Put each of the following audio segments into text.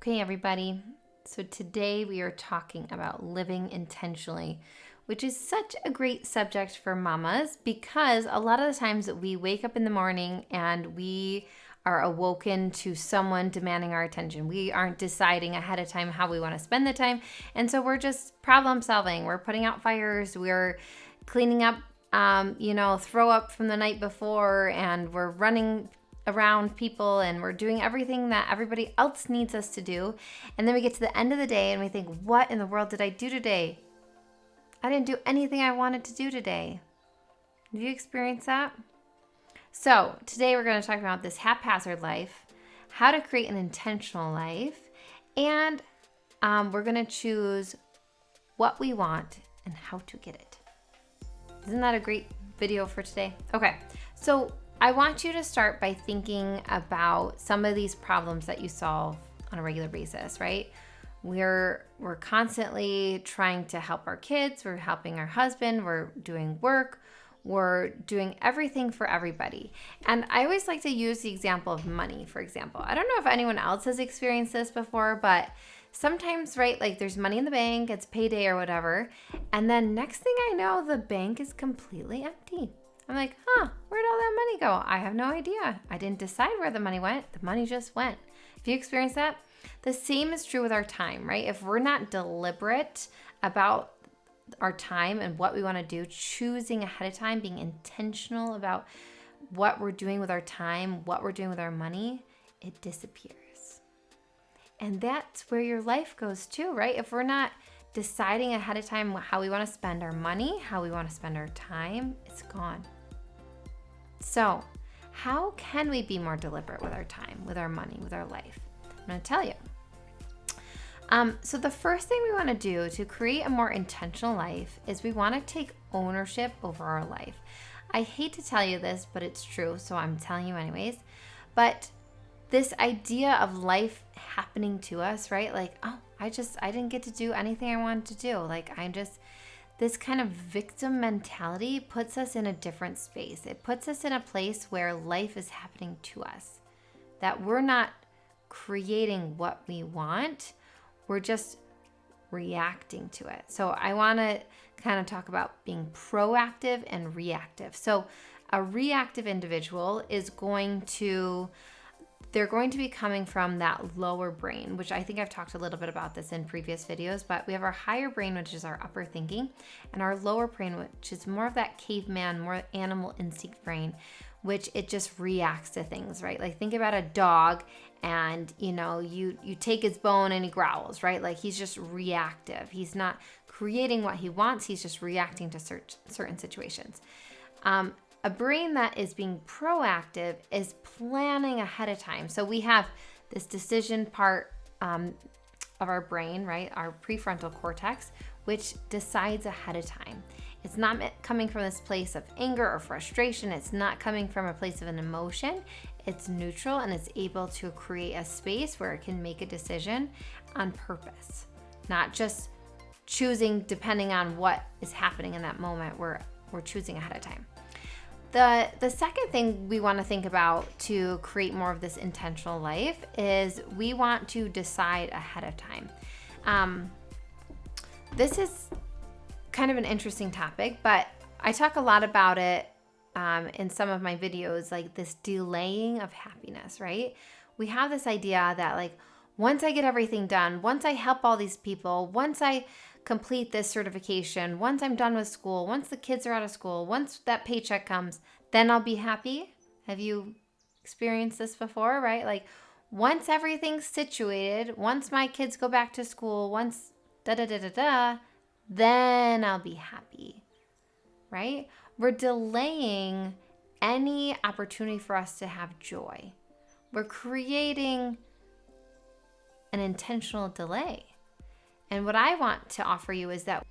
Okay, everybody. So today we are talking about living intentionally, which is such a great subject for mamas because a lot of the times we wake up in the morning and we are awoken to someone demanding our attention. We aren't deciding ahead of time how we want to spend the time. And so we're just problem solving. We're putting out fires. We're cleaning up, throw up from the night before, and we're running around people and we're doing everything that everybody else needs us to do. And then we get to the end of the day and we think, what in the world did I do today? I didn't do anything I wanted to do today. Did you experience that? So today we're going to talk about this haphazard life, how to create an intentional life, and we're going to choose what we want and how to get it. Isn't that a great video for today? Okay, so I want you to start by thinking about some of these problems that you solve on a regular basis, right? We're constantly trying to help our kids, we're helping our husband, we're doing work, we're doing everything for everybody. And I always like to use the example of money, for example. I don't know if anyone else has experienced this before, but sometimes, right, like there's money in the bank, it's payday or whatever, and then next thing I know, the bank is completely empty. I'm like, where'd all that money go? I have no idea. I didn't decide where the money went. The money just went. If you experience that, the same is true with our time, right? If we're not deliberate about our time and what we want to do, choosing ahead of time, being intentional about what we're doing with our time, what we're doing with our money, it disappears. And that's where your life goes too, right? If we're not deciding ahead of time how we want to spend our money, how we want to spend our time, it's gone. So, how can we be more deliberate with our time, with our money, with our life? I'm going to tell you. So the first thing we want to do to create a more intentional life is we want to take ownership over our life. I hate to tell you this, but it's true, so I'm telling you anyways. But this idea of life happening to us, right? Like, I didn't get to do anything I wanted to do. Like, this kind of victim mentality puts us in a different space. It puts us in a place where life is happening to us, that we're not creating what we want. We're just reacting to it. So I want to kind of talk about being proactive and reactive. So a reactive individual they're going to be coming from that lower brain, which I think I've talked a little bit about this in previous videos, but we have our higher brain, which is our upper thinking, and our lower brain, which is more of that caveman, more animal instinct brain, which it just reacts to things, right? Like think about a dog and, you take his bone and he growls, right? Like he's just reactive. He's not creating what he wants. He's just reacting to certain situations. A brain that is being proactive is planning ahead of time. So we have this decision part of our brain, right? Our prefrontal cortex, which decides ahead of time. It's not coming from this place of anger or frustration. It's not coming from a place of an emotion. It's neutral and it's able to create a space where it can make a decision on purpose, not just choosing depending on what is happening in that moment. We're choosing ahead of time. The second thing we want to think about to create more of this intentional life is we want to decide ahead of time. This is kind of an interesting topic, but I talk a lot about it in some of my videos, like this delaying of happiness, right? We have this idea that like once I get everything done, once I help all these people, once I complete this certification, once I'm done with school, once the kids are out of school, once that paycheck comes, then I'll be happy. Have you experienced this before, right? Like once everything's situated, once my kids go back to school, once then I'll be happy, right? We're delaying any opportunity for us to have joy. We're creating an intentional delay. And what I want to offer you is that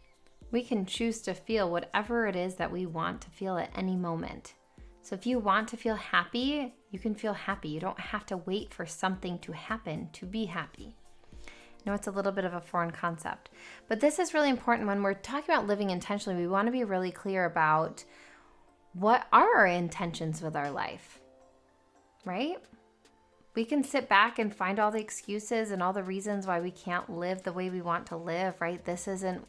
we can choose to feel whatever it is that we want to feel at any moment. So if you want to feel happy, you can feel happy. You don't have to wait for something to happen to be happy. I know it's a little bit of a foreign concept, but this is really important when we're talking about living intentionally. We want to be really clear about what are our intentions with our life, right? We can sit back and find all the excuses and all the reasons why we can't live the way we want to live, right? This isn't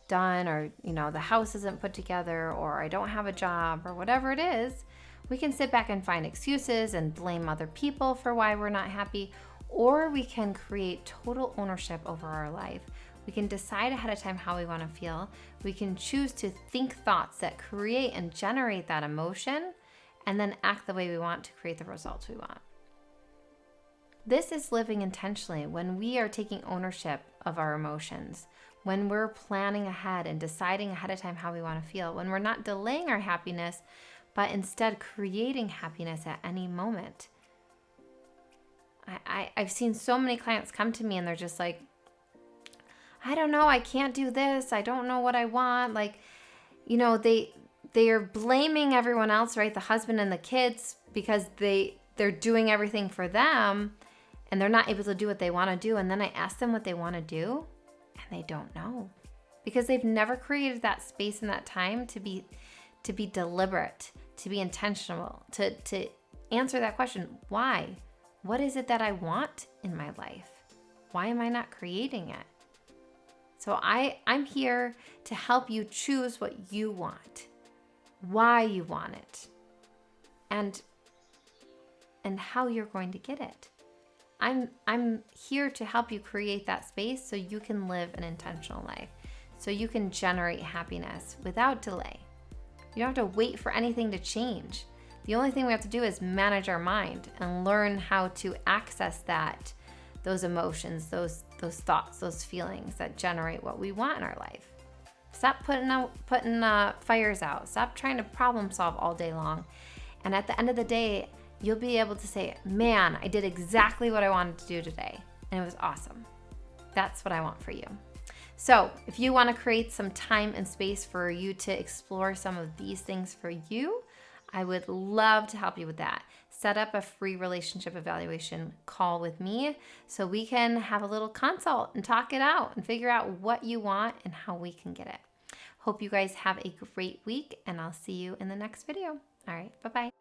done, or, the house isn't put together, or I don't have a job, or whatever it is. We can sit back and find excuses and blame other people for why we're not happy, or we can create total ownership over our life. We can decide ahead of time how we want to feel. We can choose to think thoughts that create and generate that emotion, and then act the way we want to create the results we want. This is living intentionally, when we are taking ownership of our emotions, when we're planning ahead and deciding ahead of time how we want to feel, when we're not delaying our happiness, but instead creating happiness at any moment. I've seen so many clients come to me and they're just like, I don't know, I can't do this, I don't know what I want. They are blaming everyone else, right? The husband and the kids, because they're doing everything for them and they're not able to do what they want to do. And then I ask them what they want to do and they don't know, because they've never created that space and that time to be deliberate, to be intentional, to answer that question. Why? What is it that I want in my life? Why am I not creating it? So I'm here to help you choose what you want, why you want it, and how you're going to get it. I'm here to help you create that space so you can live an intentional life, so you can generate happiness without delay. You don't have to wait for anything to change. The only thing we have to do is manage our mind and learn how to access those emotions, those thoughts, those feelings that generate what we want in our life. Stop putting fires out. Stop trying to problem solve all day long. And at the end of the day, you'll be able to say, man, I did exactly what I wanted to do today, and it was awesome. That's what I want for you. So if you want to create some time and space for you to explore some of these things for you, I would love to help you with that. Set up a free relationship evaluation call with me so we can have a little consult and talk it out and figure out what you want and how we can get it. Hope you guys have a great week, and I'll see you in the next video. All right, bye-bye.